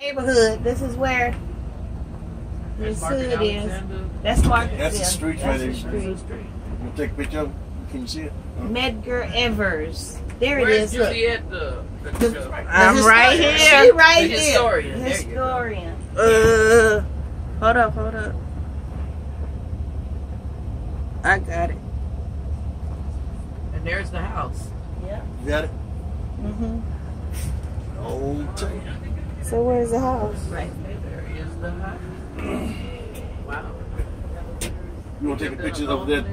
Neighborhood. This is where this hood is. That's Market. That's the street right there. Street. You take a picture of it? Can you see it? MEDGAR Evers. There it Where's is. Look. I'm right here. She right the here. historian. Hold up. I got it. And there's the house. Yeah. You got it? Mhm. Old town. So where's the house? Right there is the house. Wow. You want to take a picture of that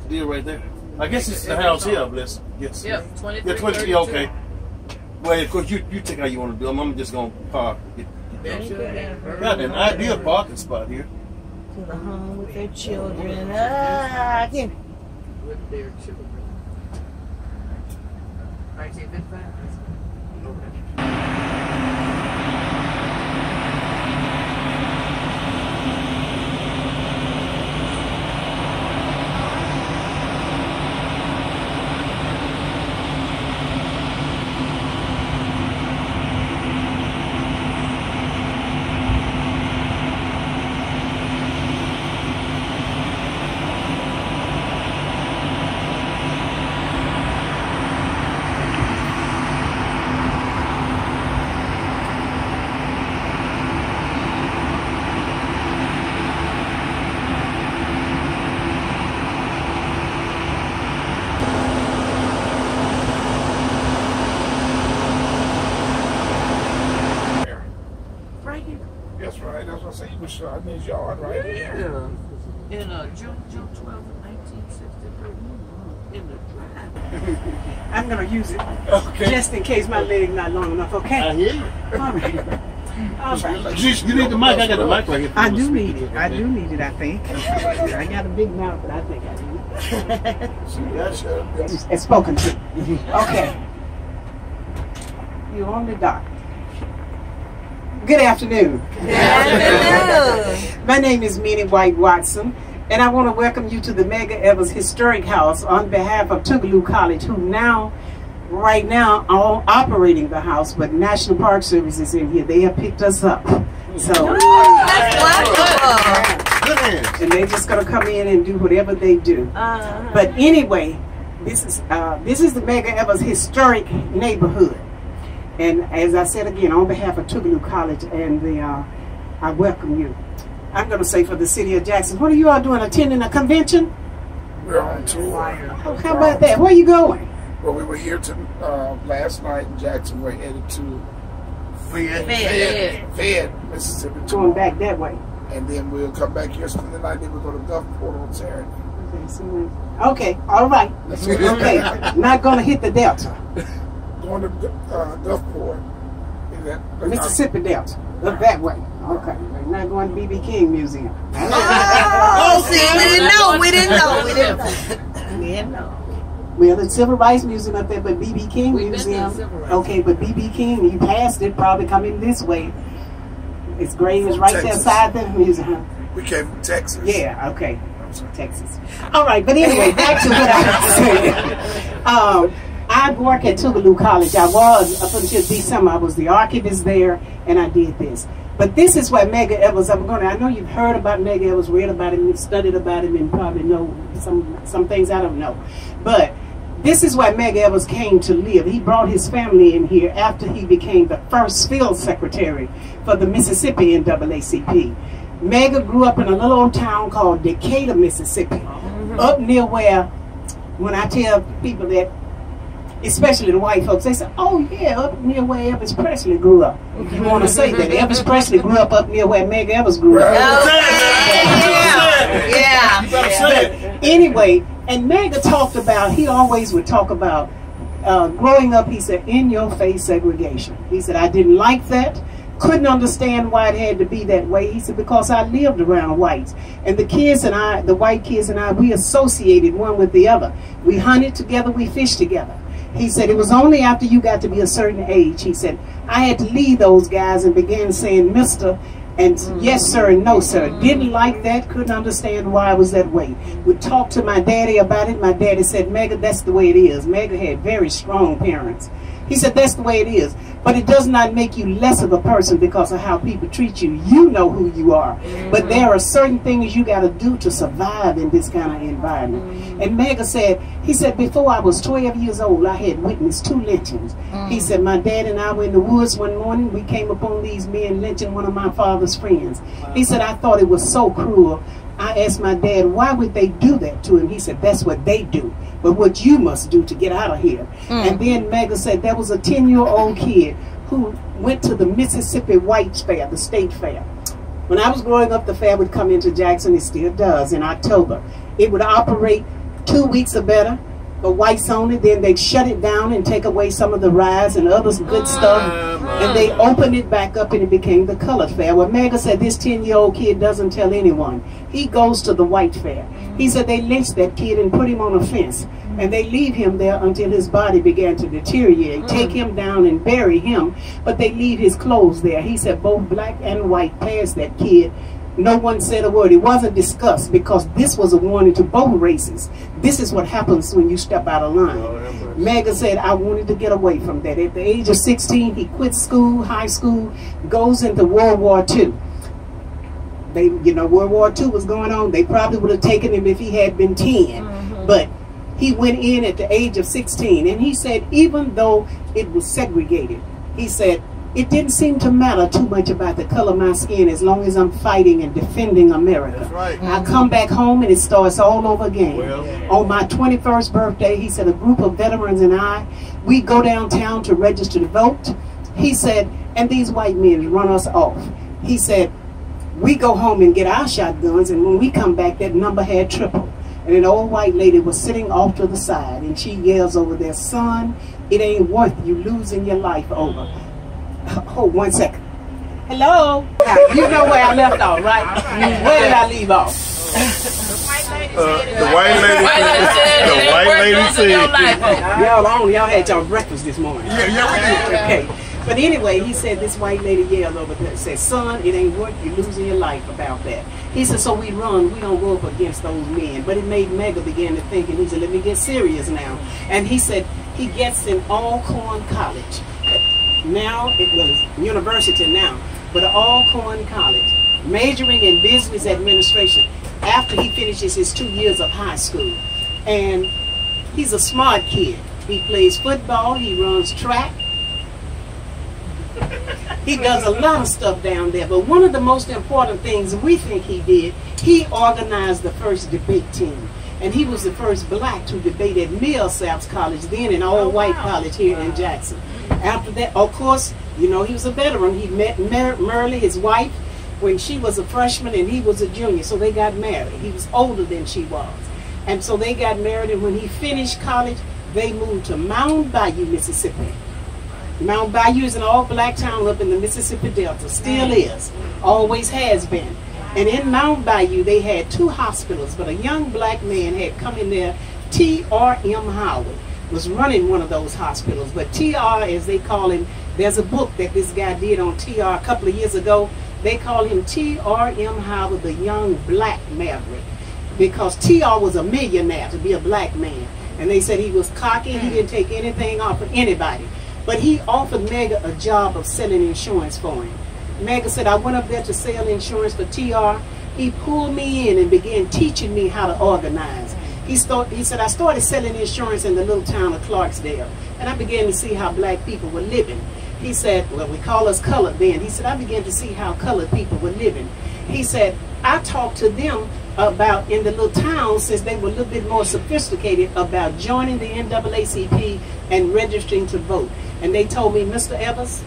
deal right there? I guess it's the house here, Bliss. Yes. Yep, 23. Yeah, 23. Okay. Well, of course, you take how you want to do them. I'm just going to park. Got an ideal parking spot here. To the home with their children. Again. With their children. 1955. That's right. That's what I say. You was shot in his yard right here. Yeah. In June 12th, 1963. In the drive. I'm going to use it. Okay. Just in case my leg's not long enough, okay? I hear you. All right. All right. You need the mic. I got the mic right here. I do need it. I do need it, I think. I got a big mouth, but I think I need it. It's spoken to. Okay. You're on the dock. Good afternoon. Good afternoon. My name is Minnie White Watson, and I want to welcome you to the MEDGAR Evers Historic House on behalf of Tougaloo College, who right now, are operating the house, but National Park Service is in here. They have picked us up. So, that's wonderful. And they're just going to come in and do whatever they do. But anyway, this is the MEDGAR Evers Historic Neighborhood. And as I said again, on behalf of Tougaloo College, and I welcome you. I'm going to say for the city of Jackson, what are you all doing, attending a convention? We're on tour. Oh, how about that? Where are you going? Well, we were here last night in Jackson. We're headed to Fayette, Mississippi. Going back that way. And then we'll come back here, spend the night, then we'll go to Gulfport on Saturday. Okay, all right. Okay, not going to hit the Delta. Going to Gulfport. Mississippi Delta. Up that way. Okay. We're not going to B.B. King Museum. Oh, see, we didn't know. Well, the Civil Rights Museum up there, but B.B. King Museum. Okay, but B.B. King, you passed it, probably coming this way. Its grave is right there beside the museum. We came from Texas. Yeah, okay. Texas. All right, but anyway, back to what I was saying. I work at Tougaloo College. I was, up until December, I was the archivist there, and I did this. But this is where MEDGAR Evers, I know you've heard about MEDGAR Evers, read about him, you've studied about him, and probably know some things I don't know. But this is where MEDGAR Evers came to live. He brought his family in here after he became the first field secretary for the Mississippi NAACP. MEDGAR grew up in a little old town called Decatur, Mississippi, up near where, when I tell people that, especially the white folks, they say, oh yeah, up near where Elvis Presley grew up. If you want to say that, Elvis Presley grew up near where MEDGAR Evers grew up. Yeah. But anyway, and MEDGAR talked about, he always would talk about growing up, he said, in your face segregation. He said, I didn't like that. Couldn't understand why it had to be that way. He said, because I lived around whites. And the kids and I, the white kids and I, we associated one with the other. We hunted together, we fished together. He said, it was only after you got to be a certain age, he said, I had to leave those guys and began saying Mr. and yes sir and no sir. Didn't like that, couldn't understand why it was that way. We talked to my daddy about it. My daddy said, MEDGAR, that's the way it is. MEDGAR had very strong parents. He said, that's the way it is. But it does not make you less of a person because of how people treat you. You know who you are. But there are certain things you got to do to survive in this kind of environment. And MEDGAR said, he said, before I was 12 years old, I had witnessed 2 lynchings. He said, my dad and I were in the woods one morning. We came upon these men lynching one of my father's friends. He said, I thought it was so cruel. I asked my dad, why would they do that to him? He said, that's what they do. But what you must do to get out of here. And then MEDGAR said there was a 10-year-old kid who went to the Mississippi Whites Fair, the state fair. When I was growing up, the fair would come into Jackson. It still does in October. It would operate 2 weeks or better. The whites only, then they'd shut it down and take away some of the rides and other good stuff. And they opened it back up and it became the colored fair. Well, MEDGAR said this 10-year-old kid doesn't tell anyone. He goes to the white fair. He said they lynched that kid and put him on a fence. And they leave him there until his body began to deteriorate. Take him down and bury him. But they leave his clothes there. He said both black and white passed that kid. No one said a word. It wasn't discussed because this was a warning to both races. This is what happens when you step out of line. MEDGAR said, I wanted to get away from that. At the age of 16, he quit school, high school, goes into World War II. World War II was going on. They probably would have taken him if he had been 10. But he went in at the age of 16. And he said, even though it was segregated, he said, it didn't seem to matter too much about the color of my skin as long as I'm fighting and defending America. That's right. I come back home and it starts all over again. On my 21st birthday, he said, a group of veterans and we go downtown to register to vote. He said, and these white men run us off. He said, we go home and get our shotguns, and when we come back, that number had tripled. And an old white lady was sitting off to the side, and she yells over there, son, it ain't worth you losing your life over. Hold 1 second. Hello? You know where I left off, right? Where did I leave off? The white lady said. Y'all had y'all breakfast this morning. Yeah, we did. Okay. But anyway, he said this white lady yelled over there, said, son, it ain't worth you losing your life about that. He said, so we run, we don't go up against those men. But it made MEDGAR begin to think, and he said, let me get serious now. And he said, he gets in Alcorn College. Now, it's university now, but Alcorn College, majoring in business administration after he finishes his 2 years of high school. And he's a smart kid. He plays football, he runs track. He does a lot of stuff down there, but one of the most important things we think he did, he organized the first debate team. And he was the first black to debate at Millsaps College, then an all-white college here in Jackson. After that, of course, he was a veteran. He met Merle, his wife, when she was a freshman and he was a junior, so they got married. He was older than she was. And so they got married, and when he finished college, they moved to Mound Bayou, Mississippi. Mound Bayou is an all-black town up in the Mississippi Delta, still is, always has been. And in Mound Bayou, they had 2 hospitals, but a young black man had come in there, T.R.M. Howard, was running one of those hospitals. But T.R., as they call him, there's a book that this guy did on T.R. a couple of years ago. They call him T.R.M. Howard, the young black maverick, because T.R. was a millionaire to be a black man. And they said he was cocky, he didn't take anything off of anybody. But he offered MEDGAR a job of selling insurance for him. MEDGAR said, I went up there to sell insurance for TR. He pulled me in and began teaching me how to organize. He said, I started selling insurance in the little town of Clarksdale, and I began to see how black people were living. He said, well, we call us colored then. He said, I began to see how colored people were living. He said, I talked to them about, in the little town, since they were a little bit more sophisticated, about joining the NAACP and registering to vote. And they told me, Mr. Evers,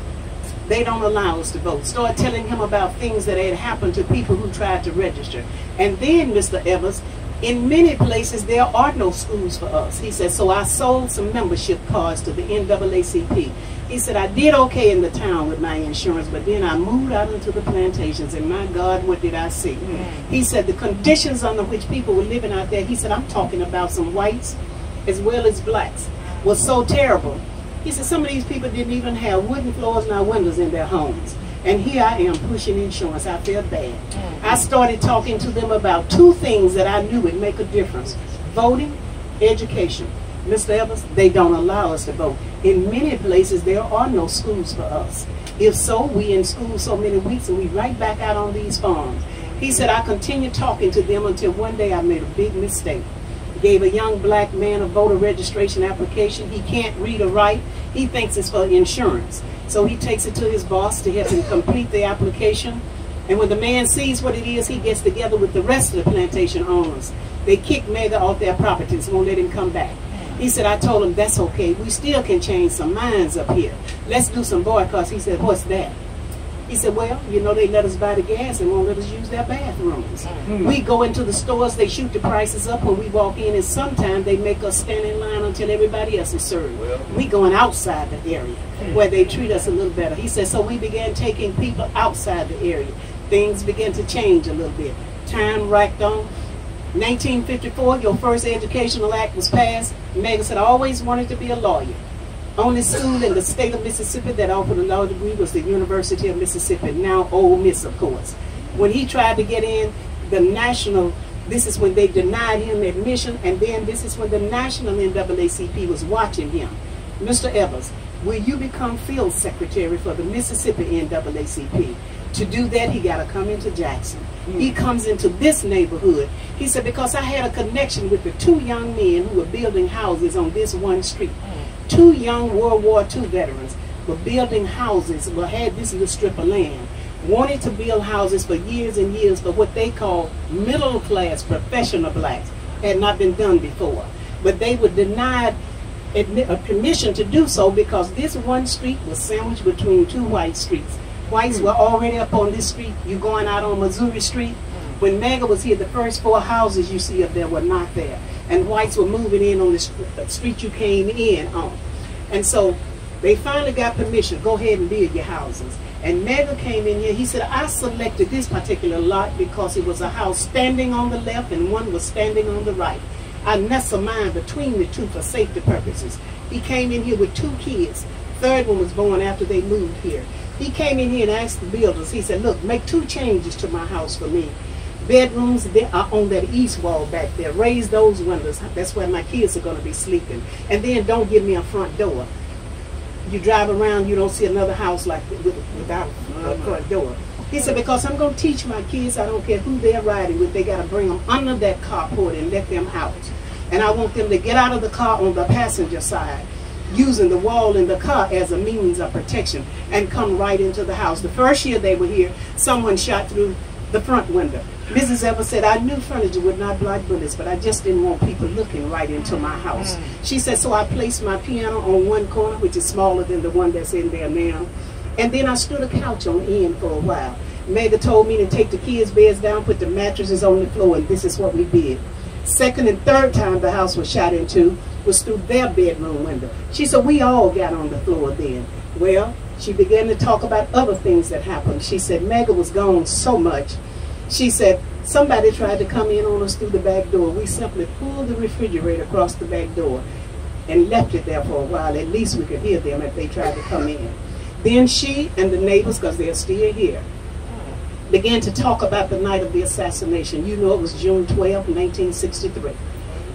they don't allow us to vote. Started telling him about things that had happened to people who tried to register. And then, Mr. Evers, in many places there are no schools for us. He said, so I sold some membership cards to the NAACP. He said, I did okay in the town with my insurance, but then I moved out into the plantations, and my God, what did I see? He said, the conditions under which people were living out there, he said, I'm talking about some whites as well as blacks, was so terrible. He said, some of these people didn't even have wooden floors nor windows in their homes. And here I am pushing insurance. I felt bad. I started talking to them about 2 things that I knew would make a difference: voting, education. Mr. Evers, they don't allow us to vote. In many places, there are no schools for us. If so, we in school so many weeks and we right back out on these farms. He said, I continued talking to them until one day I made a big mistake. Gave a young black man a voter registration application. He can't read or write. He thinks it's for insurance. So he takes it to his boss to help him complete the application. And when the man sees what it is, he gets together with the rest of the plantation owners. They kick MEDGAR off their properties, won't let him come back. He said, I told him, that's okay. We still can change some minds up here. Let's do some boycotts. He said, what's that? He said, well, you know, they let us buy the gas and won't let us use their bathrooms. We go into the stores, they shoot the prices up when we walk in, and sometimes they make us stand in line until everybody else is served. We going outside the area where they treat us a little better. He said, so we began taking people outside the area. Things began to change a little bit. Time racked on. 1954, your first educational act was passed. MEDGAR said, I always wanted to be a lawyer. Only school in the state of Mississippi that offered a law degree was the University of Mississippi, now Ole Miss, of course. When he tried to get in the national, this is when they denied him admission, and then this is when the national NAACP was watching him. Mr. Evers, will you become field secretary for the Mississippi NAACP? To do that, he got to come into Jackson. He comes into this neighborhood. He said, because I had a connection with the two young men who were building houses on this one street. Two young World War II veterans were building houses, had this little strip of land, wanted to build houses for years and years for what they call middle-class professional blacks. Had not been done before. But they were denied permission to do so because this one street was sandwiched between two white streets. Whites were already up on this street. You going out on Missouri Street. When MEDGAR was here, the first 4 houses you see up there were not there. And whites were moving in on the street you came in on. And so they finally got permission. Go ahead and build your houses. And MEDGAR came in here. He said, I selected this particular lot because it was a house standing on the left and one was standing on the right. I nestled mine between the two for safety purposes. He came in here with 2 kids. Third one was born after they moved here. He came in here and asked the builders, he said, look, make 2 changes to my house for me. Bedrooms, they are on that east wall back there. Raise those windows. That's where my kids are going to be sleeping. And then don't give me a front door. You drive around, you don't see another house like without a front door. He said, because I'm going to teach my kids, I don't care who they're riding with, they got to bring them under that carport and let them out. And I want them to get out of the car on the passenger side, using the wall in the car as a means of protection, and come right into the house. The first year they were here, someone shot through the front window. Mrs. Evers said, I knew furniture would not block bullets, but I just didn't want people looking right into my house. She said, so I placed my piano on one corner, which is smaller than the one that's in there now. And then I stood a couch on the end for a while. MEDGAR told me to take the kids' beds down, put the mattresses on the floor, and this is what we did. Second and third time the house was shot into was through their bedroom window. She said, we all got on the floor then. Well, she began to talk about other things that happened. She said, MEDGAR was gone so much. She said, somebody tried to come in on us through the back door. We simply pulled the refrigerator across the back door and left it there for a while. At least we could hear them if they tried to come in. Then she and the neighbors, because they're still here, began to talk about the night of the assassination. You know, it was June 12, 1963.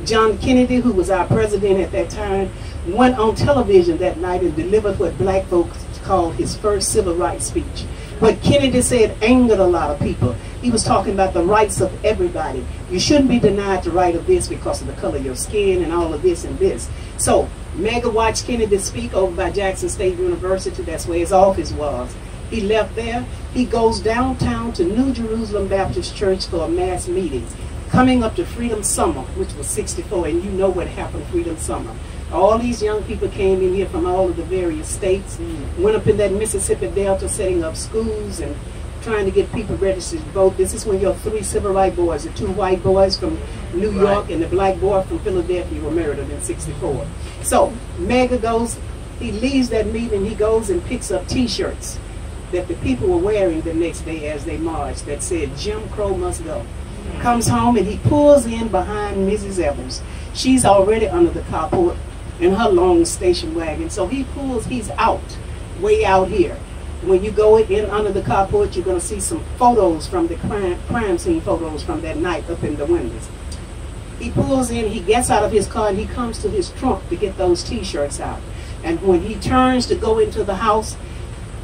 John Kennedy, who was our president at that time, went on television that night and delivered what black folks called his first civil rights speech. What Kennedy said angered a lot of people. He was talking about the rights of everybody. You shouldn't be denied the right of this because of the color of your skin and all of this and this. So MEDGAR watched Kennedy speak over by Jackson State University. That's where his office was. He left there. He goes downtown to New Jerusalem Baptist Church for a mass meeting. Coming up to Freedom Summer, which was 64, and you know what happened Freedom Summer. All these young people came in here from all of the various states, went up in that Mississippi Delta setting up schools and trying to get people registered to vote. This is when your 3 civil rights boys, the 2 white boys from New York and the black boy from Philadelphia were murdered in 64. So MEDGAR goes, he leaves that meeting, he goes and picks up T-shirts that the people were wearing the next day as they marched that said, Jim Crow must go. Comes home and he pulls in behind Mrs. Evers. She's already under the carport in her long station wagon. So he pulls, he's out, way out here. When you go in under the carport, you're going to see some photos from the crime scene photos from that night up in the windows. He pulls in, he gets out of his car, and he comes to his trunk to get those T-shirts out. And when he turns to go into the house,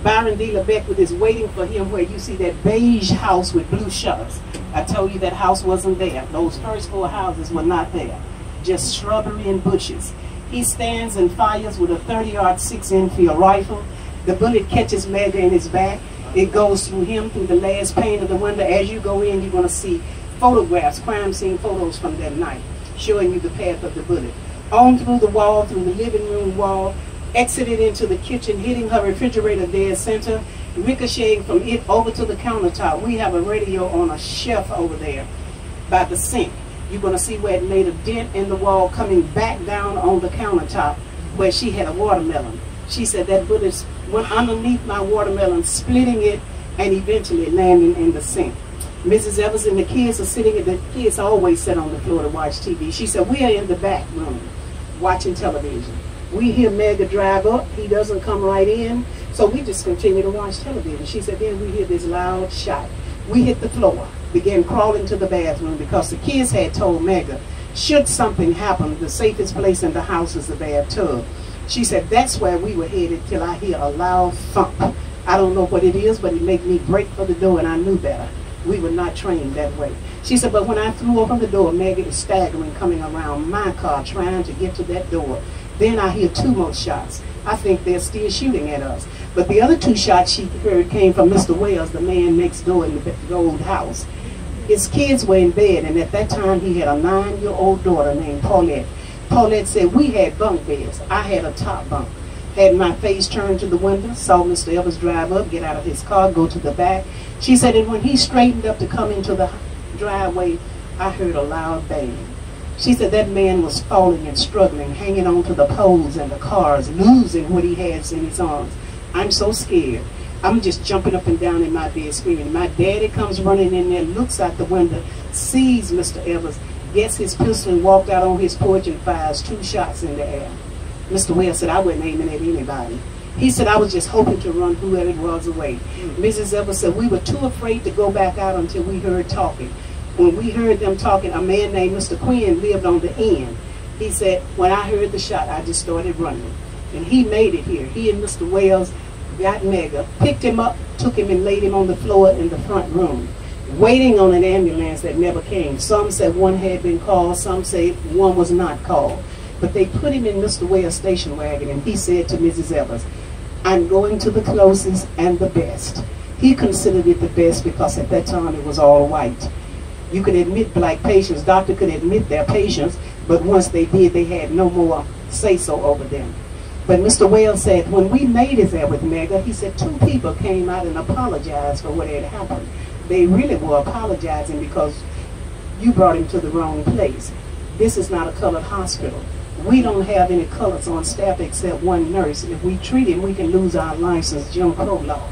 Byron D. LeBeckwith is waiting for him where you see that beige house with blue shutters. I told you that house wasn't there. Those first 4 houses were not there. Just shrubbery and bushes. He stands and fires with a 30-yard 6-Enfield rifle. The bullet catches Medgar in his back. It goes through him, through the last pane of the window. As you go in, you're going to see photographs, crime scene photos from that night, showing you the path of the bullet. On through the wall, through the living room wall, exited into the kitchen, hitting her refrigerator dead center, ricocheting from it over to the countertop. We have a radio on a shelf over there by the sink. You're going to see where it made a dent in the wall, coming back down on the countertop where she had a watermelon. She said that bullet went underneath my watermelon, splitting it and eventually landing in the sink. Mrs. Evers and the kids are sitting, the kids always sit on the floor to watch TV. She said, we are in the back room watching television. We hear Medgar drive up. He doesn't come right in. So we just continue to watch television. She said, then we hear this loud shot. We hit the floor, began crawling to the bathroom because the kids had told Medgar, should something happen, the safest place in the house is the bathtub. She said, that's where we were headed till I hear a loud thump. I don't know what it is, but it made me break for the door, and I knew better. We were not trained that way. She said, but when I threw open the door, Medgar is staggering, coming around my car, trying to get to that door. Then I hear 2 more shots. I think they're still shooting at us. But the other 2 shots she heard came from Mr. Wells, the man next door in the old house. His kids were in bed, and at that time he had a 9-year-old daughter named Paulette. Paulette said, we had bunk beds. I had a top bunk. Had my face turned to the window, saw Mr. Evers drive up, get out of his car, go to the back. She said, and when he straightened up to come into the driveway, I heard a loud bang. She said that man was falling and struggling, hanging on to the poles and the cars, losing what he has in his arms. I'm so scared. I'm just jumping up and down in my bed screaming. My daddy comes running in there, looks out the window, sees Mr. Evers, gets his pistol and walked out on his porch and fires 2 shots in the air. Mr. Wells said, I wasn't aiming at anybody. He said, I was just hoping to run whoever it was away. Mrs. Evers said, we were too afraid to go back out until we heard talking. When we heard them talking, a man named Mr. Quinn lived on the end. He said, when I heard the shot, I just started running. And he made it here. He and Mr. Wells got Medgar, picked him up, took him and laid him on the floor in the front room, waiting on an ambulance that never came. Some said one had been called, some said one was not called. But they put him in Mr. Wells' station wagon, and he said to Mrs. Evers, I'm going to the closest and the best. He considered it the best because at that time it was all white. You could admit black patients, doctor could admit their patients, but once they did, they had no more say-so over them. But Mr. Wells said, when we made it there with Medgar, he said 2 people came out and apologized for what had happened. They really were apologizing because you brought him to the wrong place. This is not a colored hospital. We don't have any colors on staff except one nurse. If we treat him, we can lose our license, Jim Crow law.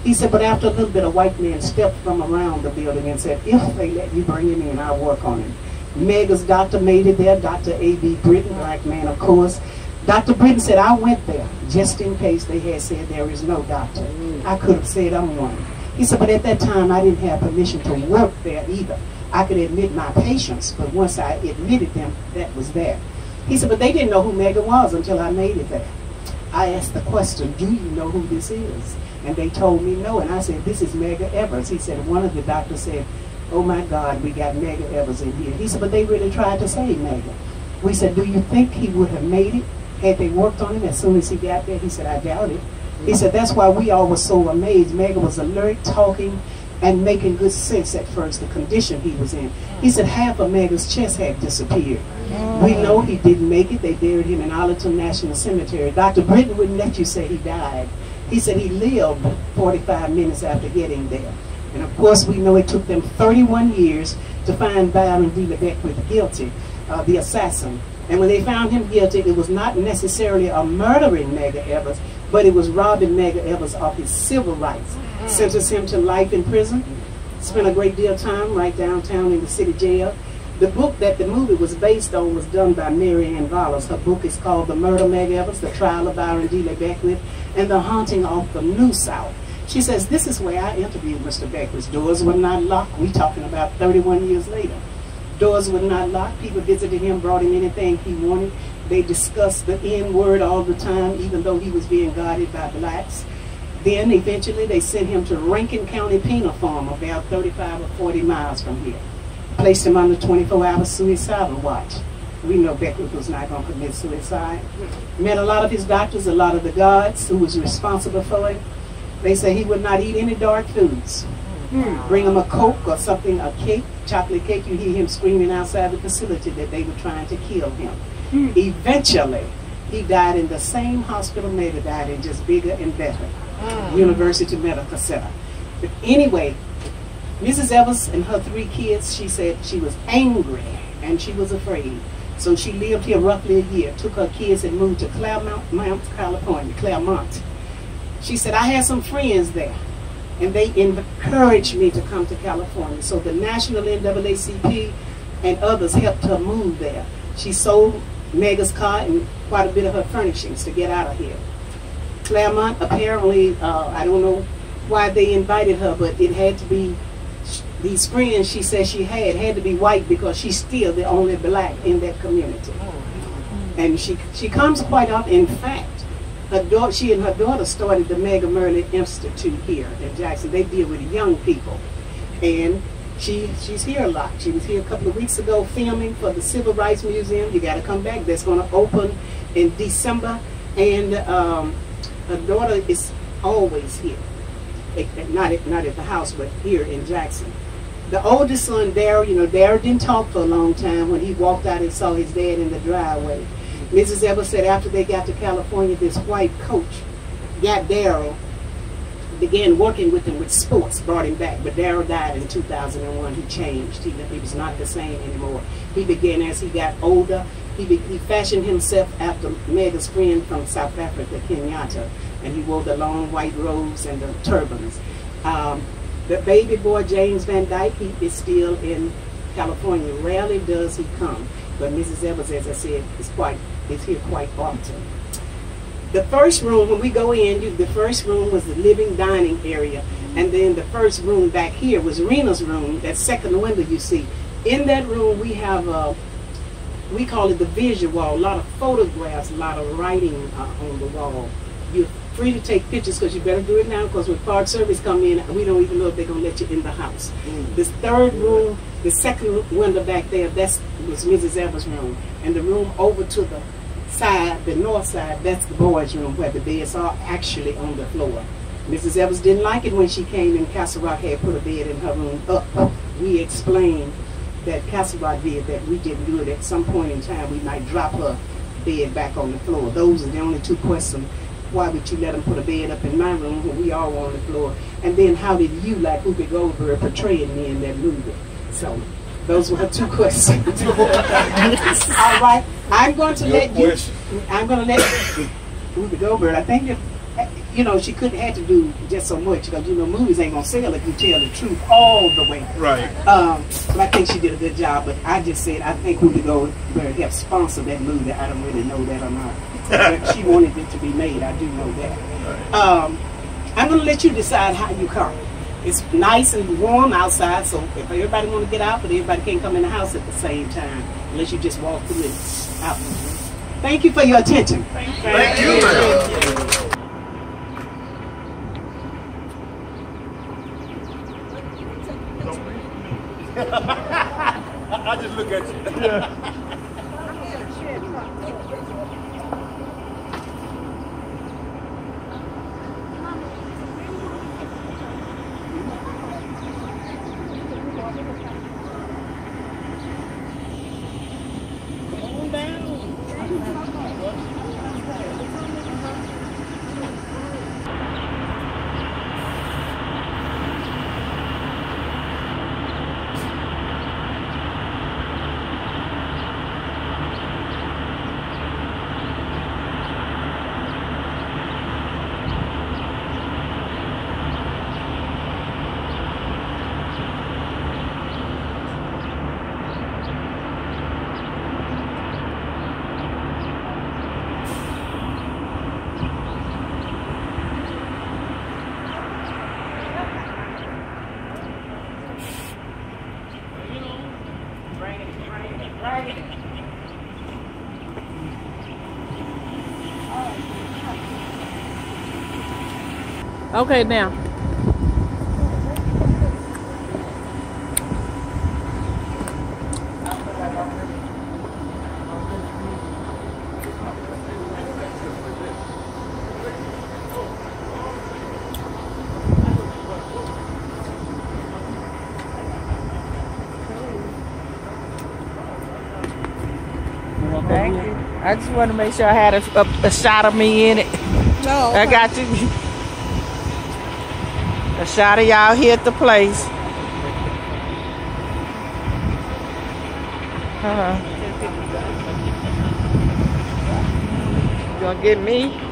He said, but after a little bit, a white man stepped from around the building and said, if they let you bring him in, I'll work on him. Medgar's doctor made it there, Dr. A.B. Britton, black man, of course. Dr. Britton said, I went there just in case they had said there is no doctor. I could have said I'm one. He said, but at that time, I didn't have permission to work there either. I could admit my patients, but once I admitted them, that was that. He said, but they didn't know who Medgar was until I made it there. I asked the question, do you know who this is? And they told me no, and I said, this is Medgar Evers. He said, one of the doctors said, oh my God, we got Medgar Evers in here. He said, but they really tried to save Medgar. We said, do you think he would have made it had they worked on him as soon as he got there? He said, I doubt it. He said, that's why we all were so amazed. Medgar was alert, talking, and making good sense at first, the condition he was in. He said half of Medgar's chest had disappeared. We know he didn't make it. They buried him in Arlington National Cemetery. Dr. Britton wouldn't let you say he died. He said he lived 45 minutes after getting there. And of course, we know it took them 31 years to find Byron D. LeBeckwith guilty, the assassin. And when they found him guilty, it was not necessarily a murdering Medgar Evers, but it was robbing Medgar Evers of his civil rights. Sentenced him to life in prison. Spent a great deal of time right downtown in the city jail. The book that the movie was based on was done by Mary Ann Vallis. Her book is called The Murder of Medgar Evers, The Trial of Byron D. LeBeckwith, and The Haunting of the New South. She says, this is where I interviewed Mr. Beckwith's. Doors were not locked. We're talking about 31 years later. Doors were not locked. People visited him, brought him anything he wanted. They discussed the N word all the time, even though he was being guarded by blacks. Then eventually they sent him to Rankin County Penal Farm, about 35 or 40 miles from here. Placed him under 24-hour suicidal watch. We know Beckwith was not going to commit suicide. Met a lot of his doctors, a lot of the guards who was responsible for it. They say he would not eat any dark foods. Bring him a Coke or something, a cake, chocolate cake, you hear him screaming outside the facility that they were trying to kill him. Eventually, he died in the same hospital Maida died in, just bigger and better. University Medical Center. But anyway, Mrs. Evers and her 3 kids, she said she was angry and she was afraid. So she lived here roughly a year, took her kids and moved to Claremont, California, Claremont. She said, I had some friends there, and they encouraged me to come to California. So the National NAACP and others helped her move there. She sold Mega's car and quite a bit of her furnishings to get out of here. Claremont, apparently, I don't know why they invited her, but it had to be, these friends she said she had to be white because she's still the only black in that community. And she comes quite often. In fact, she and her daughter started the Mega Merlin Institute here in Jackson. They deal with young people. And she's here a lot. She was here a couple of weeks ago filming for the Civil Rights Museum. You got to come back. That's going to open in December. And her daughter is always here. Not at the house, but here in Jackson. The oldest son, Darryl, you know, Darryl didn't talk for a long time. When he walked out and saw his dad in the driveway. Mrs. Evers said after they got to California, this white coach got Darryl, began working with him with sports, brought him back. But Darryl died in 2001. He changed. He was not the same anymore. He began, as he got older, he fashioned himself after Mega's friend from South Africa, Kenyatta. And he wore the long white robes and the turbans. The baby boy, James Van Dyke, he is still in California. Rarely does he come. But Mrs. Evers, as I said, is here quite often. The first room, when we go in, the first room was the living dining area. And then the first room back here was Rena's room, that second window you see. In that room, we have, we call it the visual wall, a lot of photographs, a lot of writing on the wall. You're free to take pictures, because you better do it now, because when Park Service come in, we don't even know if they're going to let you in the house. This third room, the second window back there, that was Mrs. Evers' room. And the room over to the side, the north side, that's the boys' room, where the beds are actually on the floor. Mrs. Evers didn't like it when she came in. Castle Rock had put a bed in her room up. We explained that Castle Rock did that. We didn't do it. At some point in time, we might drop her bed back on the floor. Those are the only 2 questions. Why would you let them put a bed up in my room when we all were on the floor? And then how did you, like Whoopi Goldberg, portraying me in that movie? So those were her 2 questions. All right, I'm going to let Whoopi Goldberg, I think, you know, she couldn't have to do just so much, because, you know, movies ain't going to sell if you tell the truth all the way. Right. But I think she did a good job. But I just said, I think Whoopi Goldberg helped sponsor that movie. I don't really know that or not. But she wanted it to be made. I do know that. I'm going to let you decide how you come. It's nice and warm outside, so if everybody want to get out, but everybody can't come in the house at the same time, unless you just walk through it out. Thank you for your attention. Thank you, ma'am. I just look at you. Yeah. Okay, now. Thank you. I just want to make sure I had a shot of me in it. No. I got you. A shot of y'all here at the place. You gonna get me?